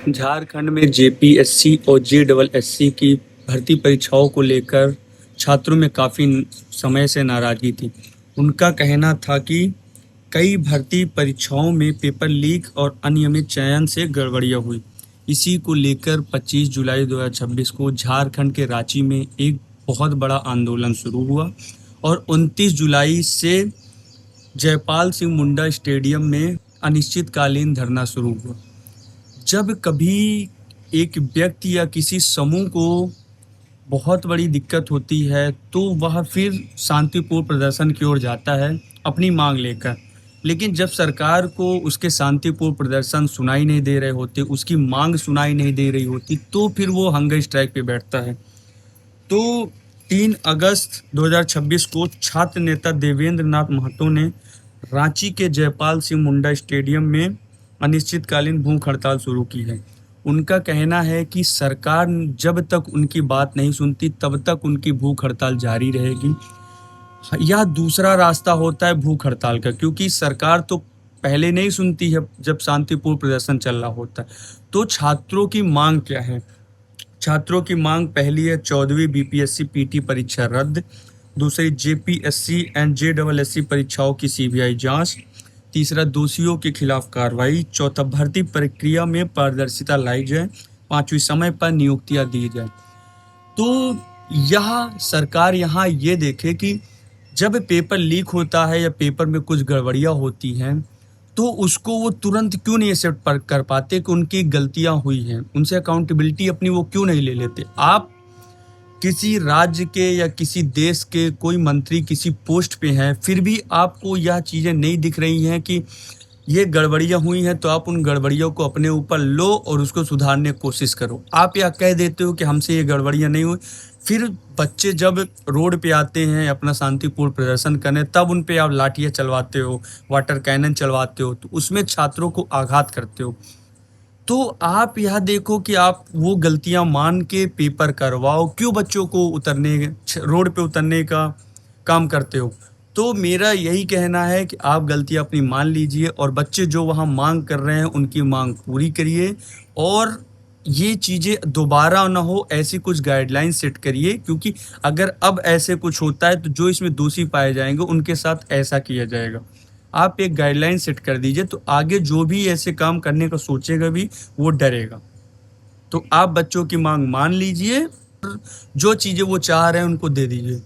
झारखंड में जेपीएससी और जेडबलएससी की भर्ती परीक्षाओं को लेकर छात्रों में काफ़ी समय से नाराज़गी थी। उनका कहना था कि कई भर्ती परीक्षाओं में पेपर लीक और अनियमित चयन से गड़बड़ियाँ हुई। इसी को लेकर 25 जुलाई 2026 को झारखंड के रांची में एक बहुत बड़ा आंदोलन शुरू हुआ और 29 जुलाई से जयपाल सिंह मुंडा स्टेडियम में अनिश्चितकालीन धरना शुरू हुआ। जब कभी एक व्यक्ति या किसी समूह को बहुत बड़ी दिक्कत होती है तो वह फिर शांतिपूर्ण प्रदर्शन की ओर जाता है अपनी मांग लेकर, लेकिन जब सरकार को उसके शांतिपूर्ण प्रदर्शन सुनाई नहीं दे रहे होते, उसकी मांग सुनाई नहीं दे रही होती, तो फिर वो हंगर स्ट्राइक पे बैठता है। तो 3 अगस्त 2026 को छात्र नेता देवेंद्र नाथ महतो ने रांची के जयपाल सिंह मुंडा स्टेडियम में अनिश्चितकालीन भूख हड़ताल शुरू की है। उनका कहना है कि सरकार जब तक उनकी बात नहीं सुनती तब तक उनकी भूख हड़ताल जारी रहेगी। यह दूसरा रास्ता होता है भूख हड़ताल का, क्योंकि सरकार तो पहले नहीं सुनती है जब शांतिपूर्ण प्रदर्शन चल रहा होता है। तो छात्रों की मांग क्या है? छात्रों की मांग पहली है 14वीं बीपीएससी पीटी परीक्षा रद्द, दूसरी जेपीएससी एंड जेडबलएससी परीक्षाओं की सीबीआई जांच, तीसरा दोषियों के खिलाफ कार्रवाई, चौथा भर्ती प्रक्रिया में पारदर्शिता लाई जाए, पांचवी समय पर नियुक्तियां दी जाए। तो यह सरकार यहाँ ये देखे कि जब पेपर लीक होता है या पेपर में कुछ गड़बड़ियाँ होती हैं तो उसको वो तुरंत क्यों नहीं एक्सेप्ट कर पाते कि उनकी गलतियाँ हुई हैं, उनसे अकाउंटेबिलिटी अपनी वो क्यों नहीं ले लेते। आप किसी राज्य के या किसी देश के कोई मंत्री किसी पोस्ट पे हैं, फिर भी आपको यह चीज़ें नहीं दिख रही हैं कि ये गड़बड़ियाँ हुई हैं, तो आप उन गड़बड़ियों को अपने ऊपर लो और उसको सुधारने की कोशिश करो। आप यह कह देते हो कि हमसे ये गड़बड़ियाँ नहीं हुई, फिर बच्चे जब रोड पे आते हैं अपना शांतिपूर्ण प्रदर्शन करने, तब उन पे आप लाठियाँ चलवाते हो, वाटर कैनन चलवाते हो, तो उसमें छात्रों को आघात करते हो। तो आप यह देखो कि आप वो गलतियां मान के पेपर करवाओ, क्यों बच्चों को रोड पे उतरने का काम करते हो। तो मेरा यही कहना है कि आप गलतियां अपनी मान लीजिए और बच्चे जो वहाँ मांग कर रहे हैं उनकी मांग पूरी करिए, और ये चीज़ें दोबारा ना हो ऐसी कुछ गाइडलाइन सेट करिए, क्योंकि अगर अब ऐसे कुछ होता है तो जो इसमें दोषी पाए जाएंगे उनके साथ ऐसा किया जाएगा। आप एक गाइडलाइन सेट कर दीजिए, तो आगे जो भी ऐसे काम करने का सोचेगा भी वो डरेगा। तो आप बच्चों की मांग मान लीजिए, जो चीज़ें वो चाह रहे हैं उनको दे दीजिए।